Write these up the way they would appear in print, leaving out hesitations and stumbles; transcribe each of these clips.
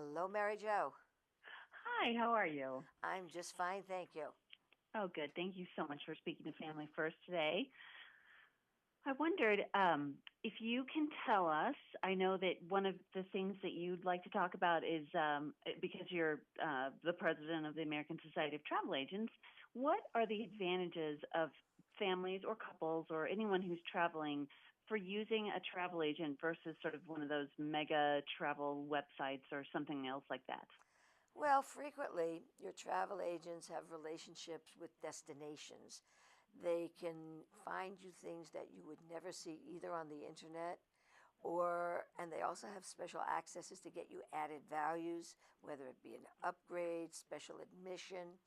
Hello, Mary Jo. Hi, how are you? I'm just fine, thank you. Oh, good. Thank you so much for speaking to Family First today. I wondered if you can tell us. I know that one of the things that you'd like to talk about is because you're the president of the American Society of Travel Agents, what are the advantages of families or couples or anyone who's traveling for using a travel agent versus sort of one of those mega travel websites or something else like that? Well, frequently, your travel agents have relationships with destinations. They can find you things that you would never see either on the internet and they also have special accesses to get you added values, whether it be an upgrade, special admission.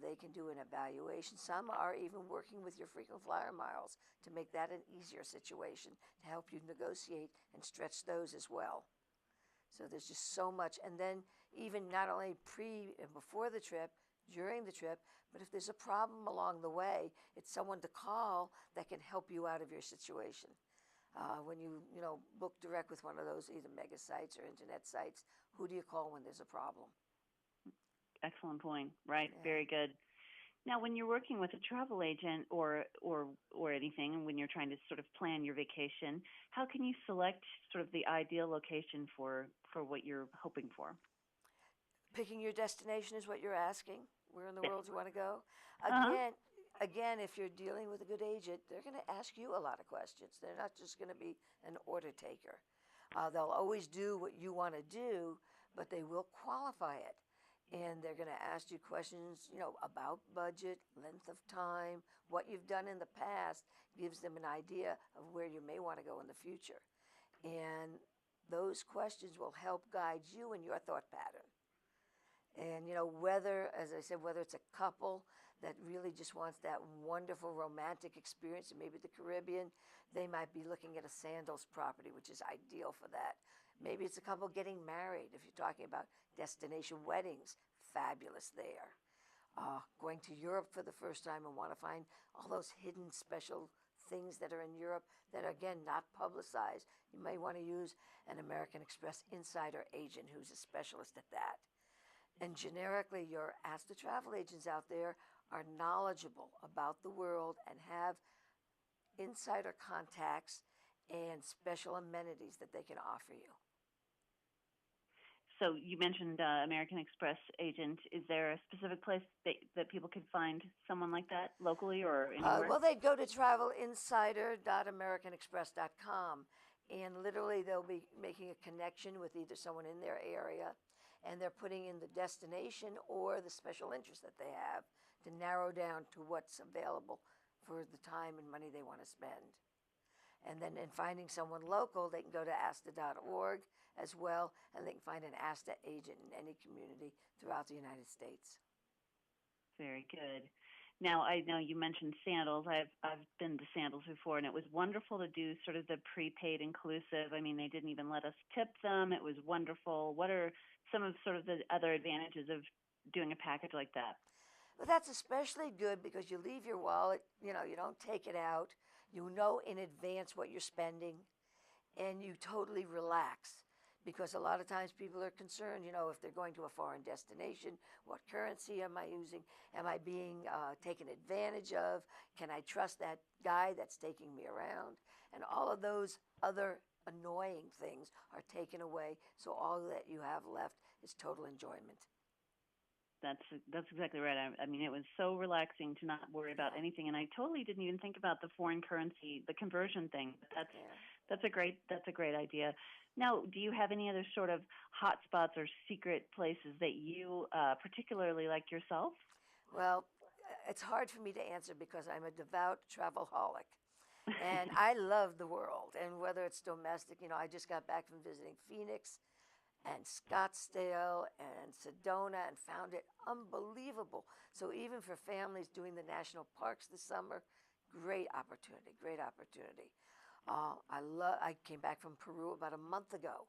They can do an evaluation. Some are even working with your frequent flyer miles to make that an easier situation to help you negotiate and stretch those as well. So there's just so much. And then even not only pre and before the trip, during the trip, but if there's a problem along the way, it's someone to call that can help you out of your situation. When you book direct with one of those either mega sites or internet sites, who do you call when there's a problem? Excellent point. Right. Yeah. Very good. Now, when you're working with a travel agent or anything, and when you're trying to sort of plan your vacation, how can you select sort of the ideal location for what you're hoping for? Picking your destination is what you're asking. Where in the Yes. world do you want to go? Uh-huh. Again, if you're dealing with a good agent, they're going to ask you a lot of questions. They're not just going to be an order taker. They'll always do what you want to do, but they will qualify it. And they're going to ask you questions, about budget, length of time, what you've done in the past gives them an idea of where you may want to go in the future. And those questions will help guide you in your thought pattern. And whether, as I said, whether it's a couple that really just wants that wonderful romantic experience, and maybe the Caribbean, they might be looking at a sandals property, which is ideal for that. Maybe it's a couple getting married. If you're talking about destination weddings, fabulous there. Going to Europe for the first time and want to find all those hidden special things that are in Europe that are, again, not publicized. You may want to use an American Express insider agent who's a specialist at that. And generically, your Ask the Travel agents out there are knowledgeable about the world and have insider contacts and special amenities that they can offer you. So you mentioned American Express agent. Is there a specific place that people could find someone like that locally or anywhere? Well, they'd go to travelinsider.americanexpress.com, and literally they'll be making a connection with either someone in their area, and they're putting in the destination or the special interest that they have to narrow down to what's available for the time and money they want to spend. And then in finding someone local, they can go to asta.org as well, and they can find an ASTA agent in any community throughout the United States. Very good. Now, I know you mentioned sandals. I've been to sandals before, and it was wonderful to do sort of the prepaid inclusive. I mean, they didn't even let us tip them. It was wonderful. What are some of sort of the other advantages of doing a package like that? But that's especially good because you leave your wallet, you don't take it out. You know in advance what you're spending, and you totally relax. Because a lot of times people are concerned, if they're going to a foreign destination, what currency am I using? Am I being taken advantage of? Can I trust that guy that's taking me around? And all of those other annoying things are taken away, so all that you have left is total enjoyment. That's exactly right. I mean, it was so relaxing to not worry about Yeah, anything, and I totally didn't even think about the foreign currency, the conversion thing. But yeah. that's a great idea. Now, do you have any other sort of hot spots or secret places that you particularly like yourself? Well, it's hard for me to answer because I'm a devout travelholic. And I love the world. And whether it's domestic, I just got back from visiting Phoenix and Scottsdale and Sedona and found it unbelievable. So even for families doing the national parks this summer, great opportunity, great opportunity. I came back from Peru about a month ago.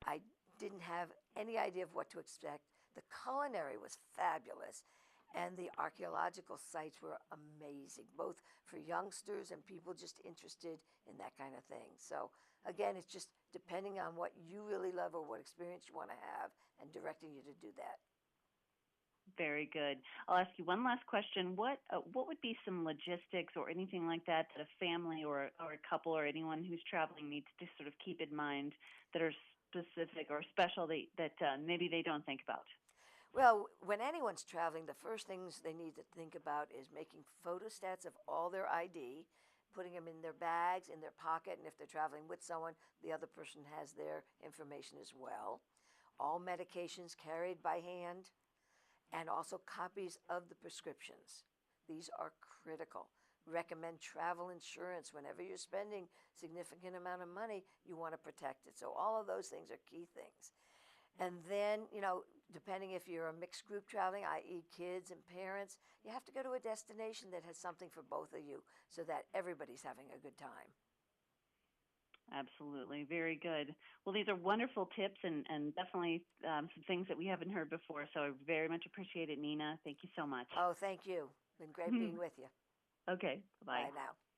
I didn't have any idea of what to expect. The culinary was fabulous. And the archaeological sites were amazing, both for youngsters and people just interested in that kind of thing. So, again, it's just depending on what you really love or what experience you want to have and directing you to do that. Very good. I'll ask you one last question. What would be some logistics or anything like that that a family or a couple or anyone who's traveling needs to sort of keep in mind that are specific or special that maybe they don't think about? Well, when anyone's traveling, the first things they need to think about is making photostats of all their ID, putting them in their bags, in their pocket, and if they're traveling with someone, the other person has their information as well. All medications carried by hand, and also copies of the prescriptions. These are critical. Recommend travel insurance whenever you're spending significant amount of money, you want to protect it. So all of those things are key things. And then, depending if you're a mixed group traveling, i.e., kids and parents, you have to go to a destination that has something for both of you so that everybody's having a good time. Absolutely. Very good. Well, these are wonderful tips and definitely some things that we haven't heard before. So I very much appreciate it, Nina. Thank you so much. Oh, thank you. Been great being with you. Okay. Bye bye. Bye now.